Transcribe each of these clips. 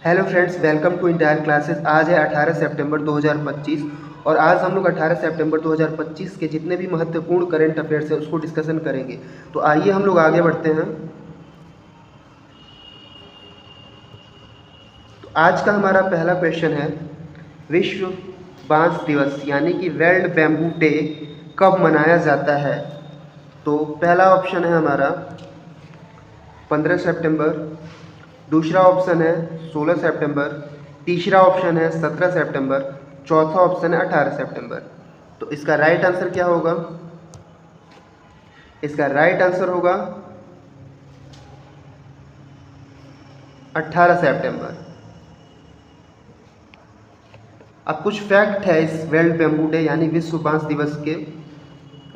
Hello friends, welcome to entire classes. आज है 18 सितंबर 2025 और आज हम लोग 18 सितंबर 2025 के जितने भी महत्वपूर्ण करंट अफेयर्स हैं उसको डिस्कशन करेंगे। तो आइए हम लोग आगे बढ़ते हैं। तो आज का हमारा पहला क्वेश्चन है, विश्व बांस दिवस यानी कि वर्ल्ड बैम्बू डे कब मनाया जाता है। तो पहला ऑप्शन है हमारा 15 सितंबर, दूसरा ऑप्शन है 16 सितंबर, तीसरा ऑप्शन है 17 सितंबर, चौथा ऑप्शन है 18 सितंबर। तो इसका राइट आंसर क्या होगा? इसका राइट आंसर होगा 18 सितंबर। अब कुछ फैक्ट है इस वर्ल्ड बैम्बू डे यानी विश्व बांस दिवस के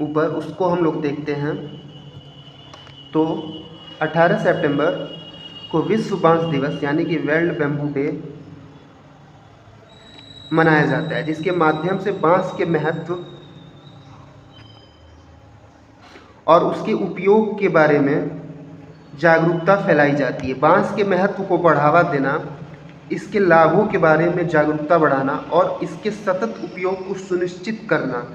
ऊपर, उसको हम लोग देखते हैं। तो 18 सितंबर को विश्व बांस दिवस यानी कि वर्ल्ड बैम्बू डे मनाया जाता है, जिसके माध्यम से बांस के महत्व और उसके उपयोग के बारे में जागरूकता फैलाई जाती है। बांस के महत्व को बढ़ावा देना, इसके लाभों के बारे में जागरूकता बढ़ाना और इसके सतत उपयोग को सुनिश्चित करना,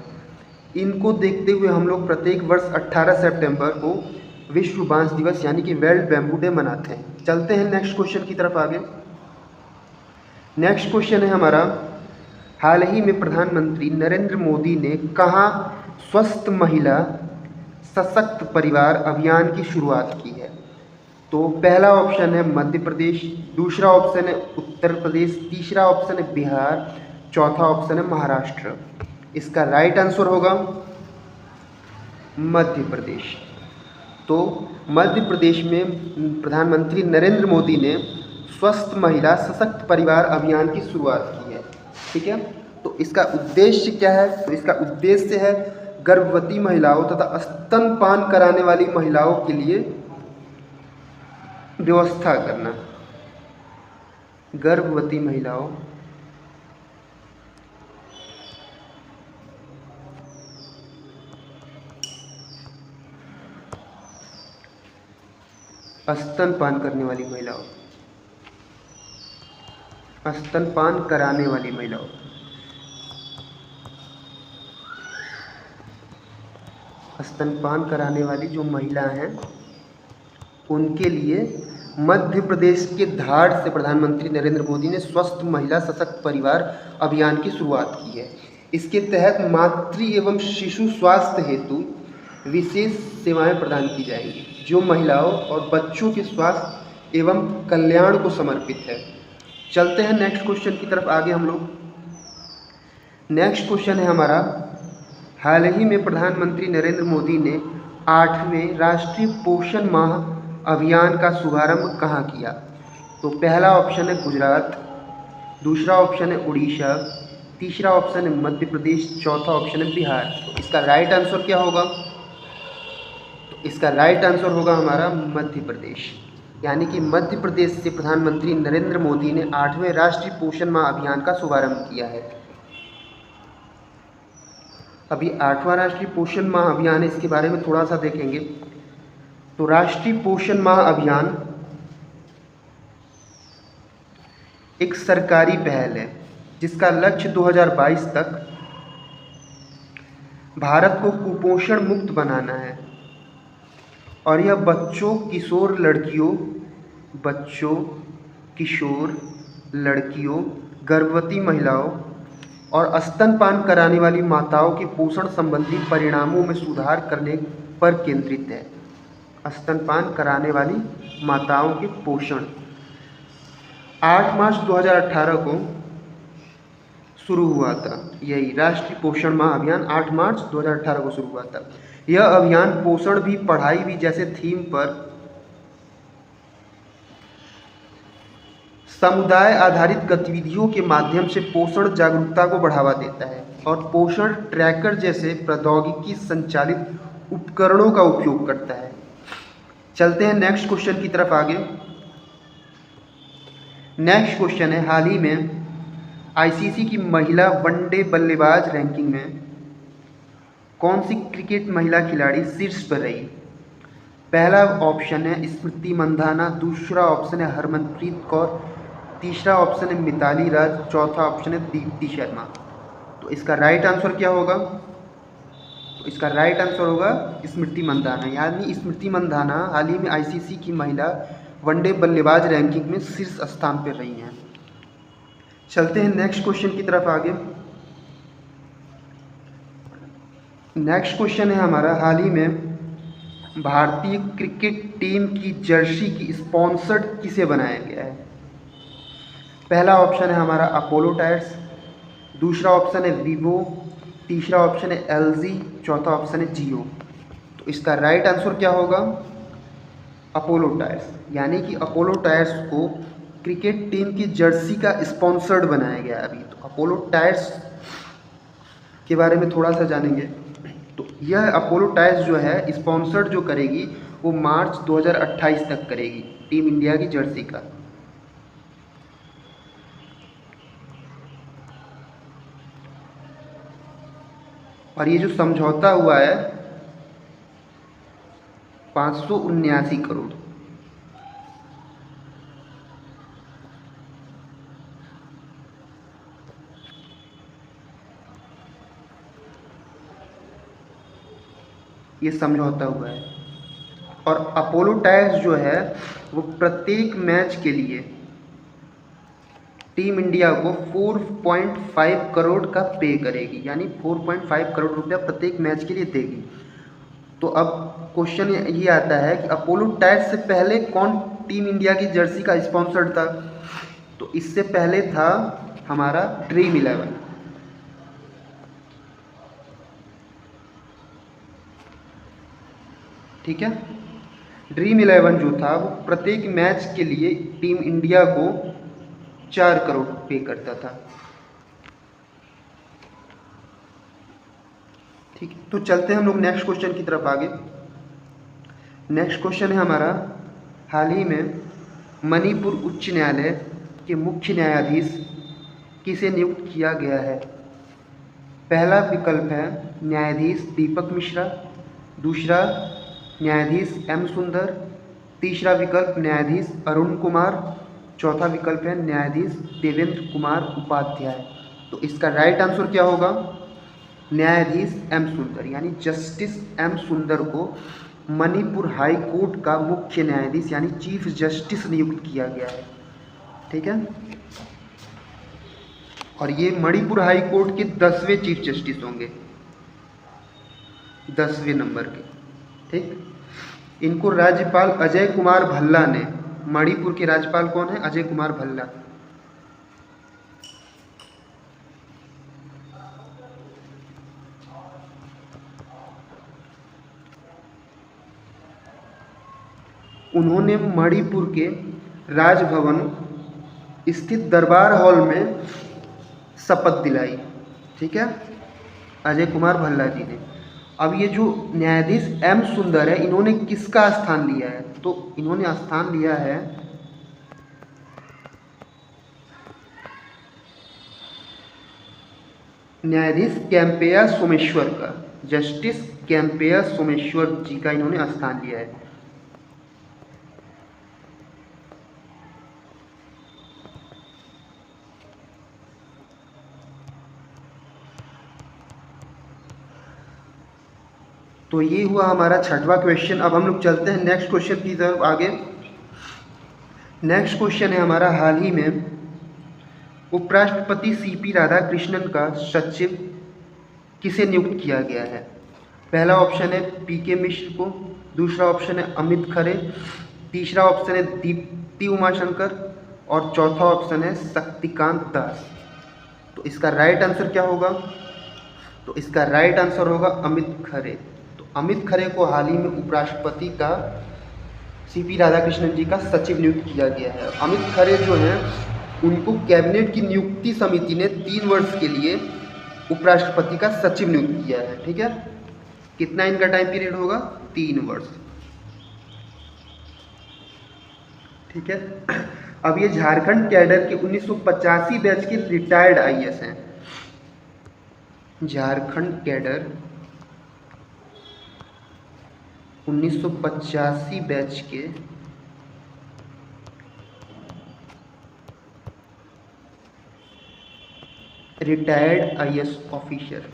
इनको देखते हुए हम लोग प्रत्येक वर्ष 18 सितंबर को विश्व बांस दिवस यानी कि वर्ल्ड बैम्बू डे मनाते हैं। चलते हैं नेक्स्ट क्वेश्चन की तरफ आगे। नेक्स्ट क्वेश्चन है हमारा, हाल ही में प्रधानमंत्री नरेंद्र मोदी ने कहाँ स्वस्थ महिला सशक्त परिवार अभियान की शुरुआत की है। तो पहला ऑप्शन है मध्य प्रदेश, दूसरा ऑप्शन है उत्तर प्रदेश, तीसरा ऑप्शन है बिहार, चौथा ऑप्शन है महाराष्ट्र। इसका राइट आंसर होगा मध्य प्रदेश। तो मध्य प्रदेश में प्रधानमंत्री नरेंद्र मोदी ने स्वस्थ महिला सशक्त परिवार अभियान की शुरुआत की है। ठीक है, तो इसका उद्देश्य क्या है? तो इसका उद्देश्य है गर्भवती महिलाओं तथा स्तनपान कराने वाली महिलाओं के लिए व्यवस्था करना। गर्भवती महिलाओं स्तनपान करने वाली महिलाओं, स्तनपान कराने वाली महिलाओं, स्तनपान कराने वाली जो महिला हैं उनके लिए मध्य प्रदेश के धार से प्रधानमंत्री नरेंद्र मोदी ने स्वस्थ महिला सशक्त परिवार अभियान की शुरुआत की है। इसके तहत मातृ एवं शिशु स्वास्थ्य हेतु विशेष सेवाएं प्रदान की जाएंगी, जो महिलाओं और बच्चों के स्वास्थ्य एवं कल्याण को समर्पित है। चलते हैं नेक्स्ट क्वेश्चन की तरफ आगे हम लोग। नेक्स्ट क्वेश्चन है हमारा, हाल ही में प्रधानमंत्री नरेंद्र मोदी ने 8वें राष्ट्रीय पोषण माह अभियान का शुभारंभ कहाँ किया। तो पहला ऑप्शन है गुजरात, दूसरा ऑप्शन है उड़ीसा, तीसरा ऑप्शन है मध्य प्रदेश, चौथा ऑप्शन है बिहार। तो इसका राइट आंसर क्या होगा? तो इसका राइट आंसर होगा हमारा मध्य प्रदेश, यानी कि मध्य प्रदेश से प्रधानमंत्री नरेंद्र मोदी ने 8वें राष्ट्रीय पोषण माह अभियान का शुभारंभ किया है। अभी 8वां राष्ट्रीय पोषण माह अभियान है, इसके बारे में थोड़ा सा देखेंगे। तो राष्ट्रीय पोषण माह अभियान एक सरकारी पहल है जिसका लक्ष्य 2022 तक भारत को कुपोषण मुक्त बनाना है और यह बच्चों, किशोर लड़कियों, गर्भवती महिलाओं और स्तनपान कराने वाली माताओं के पोषण संबंधी परिणामों में सुधार करने पर केंद्रित है। स्तनपान कराने वाली माताओं के पोषण 8 मार्च 2018 को शुरू हुआ था। यही राष्ट्रीय पोषण माह अभियान 8 मार्च 2018 को शुरू हुआ था। यह अभियान पोषण भी पढ़ाई भी जैसे थीम पर समुदाय आधारित गतिविधियों के माध्यम से पोषण जागरूकता को बढ़ावा देता है और पोषण ट्रैकर जैसे प्रौद्योगिकी संचालित उपकरणों का उपयोग करता है। चलते हैं नेक्स्ट क्वेश्चन की तरफ आगे। नेक्स्ट क्वेश्चन है, हाल ही में आईसीसी की महिला वनडे बल्लेबाज रैंकिंग में कौन सी क्रिकेट महिला खिलाड़ी शीर्ष पर रही। पहला ऑप्शन है स्मृति मंधाना, दूसरा ऑप्शन है हरमनप्रीत कौर, तीसरा ऑप्शन है मिताली राज, चौथा ऑप्शन है दीप्ति शर्मा। तो इसका राइट आंसर क्या होगा? तो इसका राइट आंसर होगा स्मृति मंदाना। यानी स्मृति मंदाना हाल ही में आईसीसी की महिला वनडे बल्लेबाज रैंकिंग में शीर्ष स्थान पर रही हैं। चलते हैं नेक्स्ट क्वेश्चन की तरफ आगे। नेक्स्ट क्वेश्चन है हमारा, हाल ही में भारतीय क्रिकेट टीम की जर्सी की स्पॉन्सर्ड किसे बनाया गया है? पहला ऑप्शन है हमारा अपोलो टायर्स, दूसरा ऑप्शन है वीवो, तीसरा ऑप्शन है एलजी, चौथा ऑप्शन है जियो। तो इसका राइट आंसर क्या होगा? Apollo tyres. यानी कि अपोलो टायर्स को क्रिकेट टीम की जर्सी का स्पॉन्सर्ड बनाया गया है अभी। तो अपोलो टायर्स के बारे में थोड़ा सा जानेंगे। तो यह अपोलो टायर्स जो है स्पॉन्सर्ड जो करेगी वो मार्च 2028 तक करेगी टीम इंडिया की जर्सी का। और ये जो समझौता हुआ है 579 करोड़। ये समझौता हुआ है। और अपोलो टायर्स जो है वो प्रत्येक मैच के लिए टीम इंडिया को 4.5 करोड़ का पे करेगी। यानी 4.5 करोड़ रुपया प्रत्येक मैच के लिए देगी। तो अब क्वेश्चन ये आता है कि अपोलो टायर्स से पहले कौन टीम इंडिया की जर्सी का स्पॉन्सर्ड था? तो इससे पहले था हमारा ड्रीम 11। ठीक है, ड्रीम 11 जो था वो प्रत्येक मैच के लिए टीम इंडिया को 4 करोड़ पे करता था। ठीक है, तो चलते हैं हम लोग नेक्स्ट क्वेश्चन की तरफ आगे। नेक्स्ट क्वेश्चन है हमारा, हाल ही में मणिपुर उच्च न्यायालय के मुख्य न्यायाधीश किसे नियुक्त किया गया है? पहला विकल्प है न्यायाधीश दीपक मिश्रा, दूसरा न्यायाधीश एम सुंदर, तीसरा विकल्प न्यायाधीश अरुण कुमार, चौथा विकल्प है न्यायाधीश देवेंद्र कुमार उपाध्याय। तो इसका राइट आंसर क्या होगा? न्यायाधीश एम सुंदर। यानी जस्टिस एम सुंदर को मणिपुर हाई कोर्ट का मुख्य न्यायाधीश यानी चीफ जस्टिस नियुक्त किया गया है। ठीक है, और ये मणिपुर हाई कोर्ट के 10वें चीफ जस्टिस होंगे, 10वें नंबर के। ठीक, इनको राज्यपाल अजय कुमार भल्ला ने, मणिपुर के राज्यपाल कौन है? अजय कुमार भल्ला। उन्होंने मणिपुर के राजभवन स्थित दरबार हॉल में शपथ दिलाई। ठीक है, अजय कुमार भल्ला जी ने। अब ये जो न्यायाधीश एम सुंदर है इन्होंने किसका स्थान लिया है? तो इन्होंने स्थान लिया है न्यायाधीश कैंपेया सोमेश्वर का। जस्टिस कैंपेया सोमेश्वर जी का इन्होंने स्थान लिया है। तो ये हुआ हमारा 6वां क्वेश्चन। अब हम लोग चलते हैं नेक्स्ट क्वेश्चन की तरफ आगे। नेक्स्ट क्वेश्चन है हमारा, हाल ही में उपराष्ट्रपति सीपी राधाकृष्णन का सचिव किसे नियुक्त किया गया है? पहला ऑप्शन है पीके मिश्र को, दूसरा ऑप्शन है अमित खरे, तीसरा ऑप्शन है दीप्ति उमाशंकर और चौथा ऑप्शन है शक्तिकांत दास। तो इसका राइट आंसर क्या होगा? तो इसका राइट आंसर होगा अमित खरे। तो अमित खरे को हाल ही में उपराष्ट्रपति का सीपी राधाकृष्णन जी का सचिव नियुक्त किया गया है। अमित खरे जो हैं उनको कैबिनेट की नियुक्ति समिति ने 3 वर्ष के लिए उपराष्ट्रपति का सचिव नियुक्त किया है। ठीक है, कितना इनका टाइम पीरियड होगा? 3 वर्ष। ठीक है, अब ये झारखंड कैडर के 1985 बैच के रिटायर्ड आईएएस हैं। झारखंड कैडर 1985 बैच के retired IAS officer.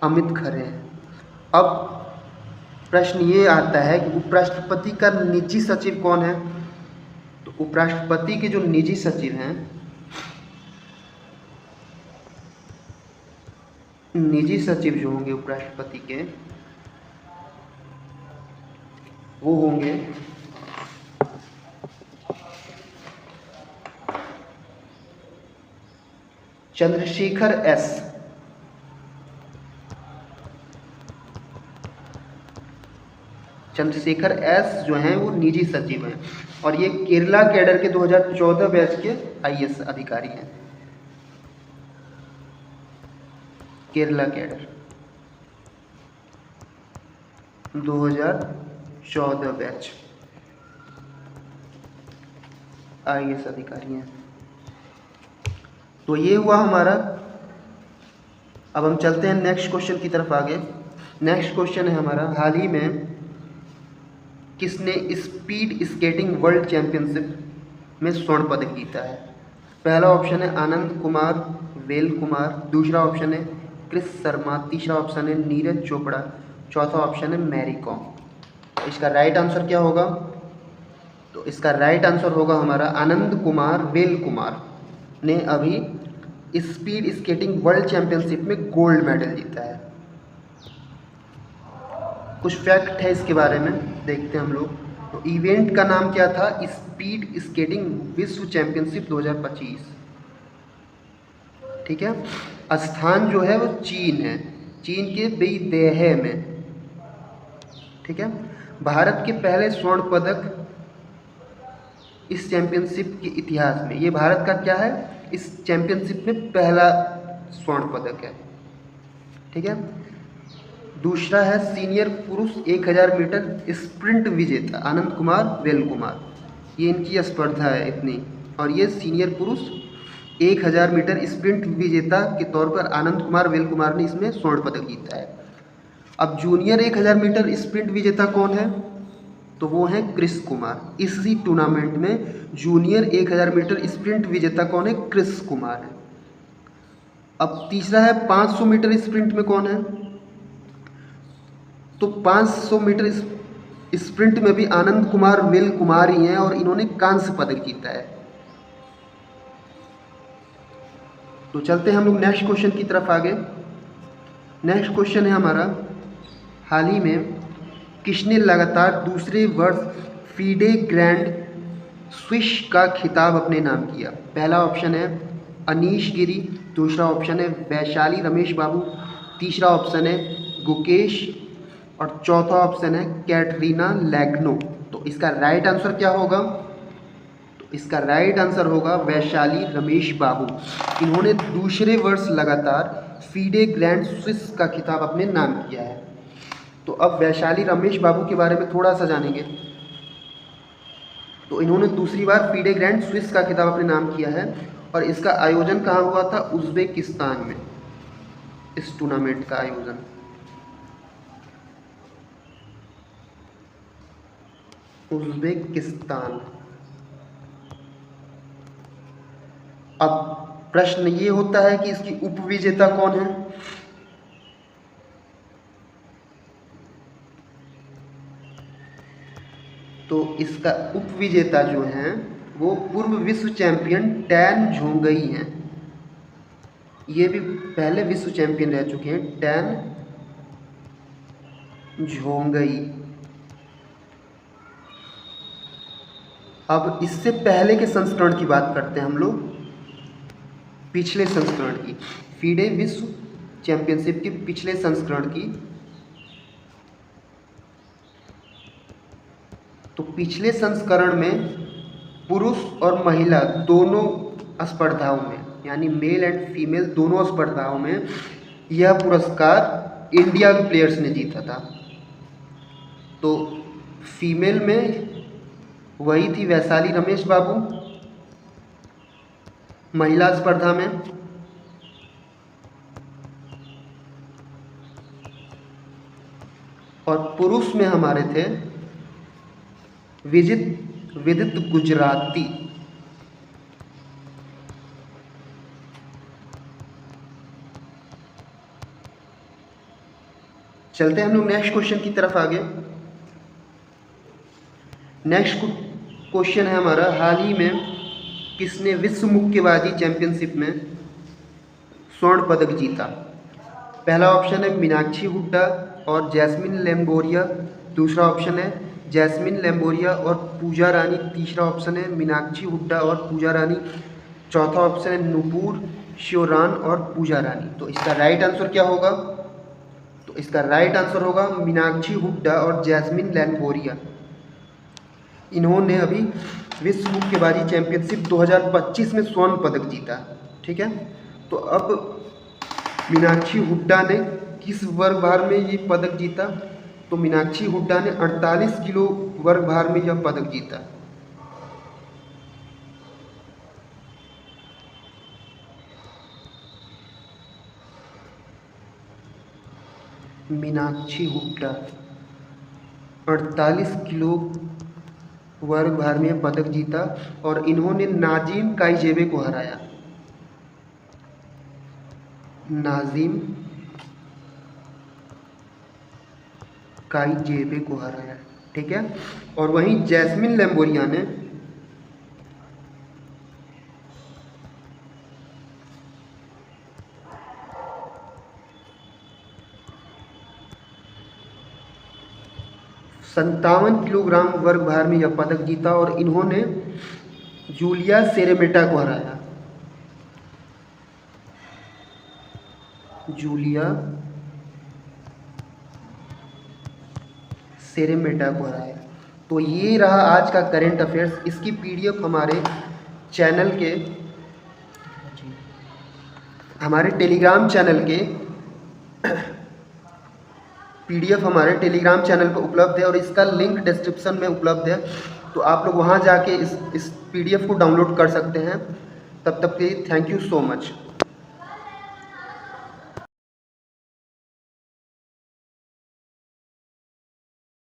Amit Khare हैं। अब प्रश्न ये आता है कि उपराष्ट्रपति का निजी सचिव कौन है। तो उपराष्ट्रपति के जो निजी सचिव हैं, निजी सचिव जो होंगे उपराष्ट्रपति के, वो होंगे चंद्रशेखर एस। चंद्रशेखर एस जो हैं वो निजी सचिव हैं और ये केरला कैडर के 2014 बैच के आईएएस अधिकारी हैं। केरला कैडर 2014 बैच आईएएस अधिकारी हैं। तो ये हुआ हमारा। अब हम चलते हैं नेक्स्ट क्वेश्चन की तरफ आगे। नेक्स्ट क्वेश्चन है हमारा, हाल ही में किसने स्पीड स्केटिंग वर्ल्ड चैंपियनशिप में स्वर्ण पदक जीता है। पहला ऑप्शन है आनंद कुमार वेल कुमार, दूसरा ऑप्शन है क्रिस शर्मा, तीसरा ऑप्शन है नीरज चोपड़ा, चौथा ऑप्शन है मैरी कॉम। इसका राइट आंसर क्या होगा। तो इसका राइट आंसर होगा हमारा आनंद कुमार वेल कुमार ने अभी स्पीड स्केटिंग वर्ल्ड चैंपियनशिप में गोल्ड मेडल जीता है। कुछ फैक्ट है इसके बारे में, देखते हैं हम लोग। तो इवेंट का नाम क्या था, स्पीड स्केटिंग विश्व चैंपियनशिप 2025। ठीक है। स्थान जो है वो चीन है, चीन के बेइदेह में। ठीक है। भारत के पहले स्वर्ण पदक इस चैंपियनशिप के इतिहास में, ये भारत का क्या है, इस चैंपियनशिप में पहला स्वर्ण पदक है। ठीक है। दूसरा है सीनियर पुरुष 1000 मीटर स्प्रिंट विजेता आनंद कुमार वेल कुमार, ये इनकी स्पर्धा है इतनी। और ये सीनियर पुरुष 1000 मीटर स्प्रिंट विजेता के तौर पर आनंद कुमार वेल कुमार ने इसमें स्वर्ण पदक जीता है। अब जूनियर 1000 मीटर स्प्रिंट विजेता कौन है, तो वो है क्रिस कुमार। इसी टूर्नामेंट में जूनियर 1000 मीटर स्प्रिंट विजेता कौन है, क्रिस कुमार है। अब तीसरा है 500 मीटर स्प्रिंट में कौन है, तो 500 मीटर स्प्रिंट में भी आनंद कुमार वेल कुमार ही हैं और इन्होंने कांस्य पदक जीता है। तो चलते हैं हम लोग नेक्स्ट क्वेश्चन की तरफ आगे। नेक्स्ट क्वेश्चन है हमारा, हाल ही में किसने लगातार दूसरे वर्ष फीडे ग्रैंड स्विस का खिताब अपने नाम किया। पहला ऑप्शन है अनीश गिरी, दूसरा ऑप्शन है वैशाली रमेश बाबू, तीसरा ऑप्शन है गुकेश और चौथा ऑप्शन है कैटरीना लैग्नो। तो इसका राइट आंसर क्या होगा, तो इसका राइट आंसर होगा वैशाली रमेश बाबू। इन्होंने दूसरे वर्ष लगातार फीडे ग्रैंड स्विस का खिताब अपने नाम किया है। तो अब वैशाली रमेश बाबू के बारे में थोड़ा सा जानेंगे। तो इन्होंने दूसरी बार फीडे ग्रैंड स्विस का खिताब अपने नाम किया है और इसका आयोजन कहाँ हुआ था, उज्बेकिस्तान में इस टूर्नामेंट का आयोजन। उज्बेकिस्तान। अब प्रश्न ये होता है कि इसकी उपविजेता कौन है। तो इसका उपविजेता जो हैं वो पूर्व विश्व चैंपियन टैन झोंगई हैं। ये भी पहले विश्व चैंपियन रह चुके हैं, टैन झोंगई। अब इससे पहले के संस्करण की बात करते हैं हम लोग, पिछले संस्करण की, फीडे विश्व चैंपियनशिप के पिछले संस्करण की। तो पिछले संस्करण में पुरुष और महिला दोनों स्पर्धाओं में, यानी मेल एंड फीमेल दोनों स्पर्धाओं में यह पुरस्कार इंडिया के प्लेयर्स ने जीता था। तो फीमेल में वही थी वैशाली रमेश बाबू महिला स्पर्धा में, और पुरुष में हमारे थे विदित गुजराती। चलते हैं हम लोग नेक्स्ट क्वेश्चन की तरफ आगे। नेक्स्ट क्वेश्चन है हमारा, हाल ही में किसने विश्व मुक्केबाजी चैंपियनशिप में स्वर्ण पदक जीता? पहला ऑप्शन है मीनाक्षी हुड्डा और जैस्मिन लैम्बोरिया। दूसरा ऑप्शन है जैस्मिन लैम्बोरिया और पूजा रानी। तीसरा ऑप्शन है मीनाक्षी हुड्डा और पूजा रानी। चौथा ऑप्शन है नुपुर श्योरान और पूजा रानी। तो इसका राइट आंसर क्या होगा? तो इसका राइट आंसर होगा मीनाक्षी हुड्डा और जैस्मिन लैम्बोरिया। इन्होंने अभी विश्व मुक्केबाजी चैंपियनशिप 2025 में स्वर्ण पदक जीता। ठीक है, तो अब मीनाक्षी हुड्डा ने किस वर्ग भार में ये पदक जीता? तो मीनाक्षी हुड्डा ने 48 किलो वर्ग भार में यह पदक जीता। मीनाक्षी हुड्डा 48 किलो वर्ग भार में पदक जीता और इन्होंने नाजिम काइजेबे को हराया। नाजिम काइजेबे को हराया। ठीक है, और वहीं जैस्मिन लैम्बोरिया ने सत्तावन किलोग्राम वर्ग भार में यह पदक जीता और इन्होंने जूलिया सेरेमेटा को हराया। जूलिया सेरेमेटा को हराया। तो ये रहा आज का करंट अफेयर्स। इसकी पीडीएफ हमारे चैनल के, हमारे टेलीग्राम चैनल के पीडीएफ हमारे टेलीग्राम चैनल पर उपलब्ध है और इसका लिंक डिस्क्रिप्शन में उपलब्ध है। तो आप लोग वहाँ जाके इस पीडीएफ को डाउनलोड कर सकते हैं। तब तक के लिए थैंक यू सो मच।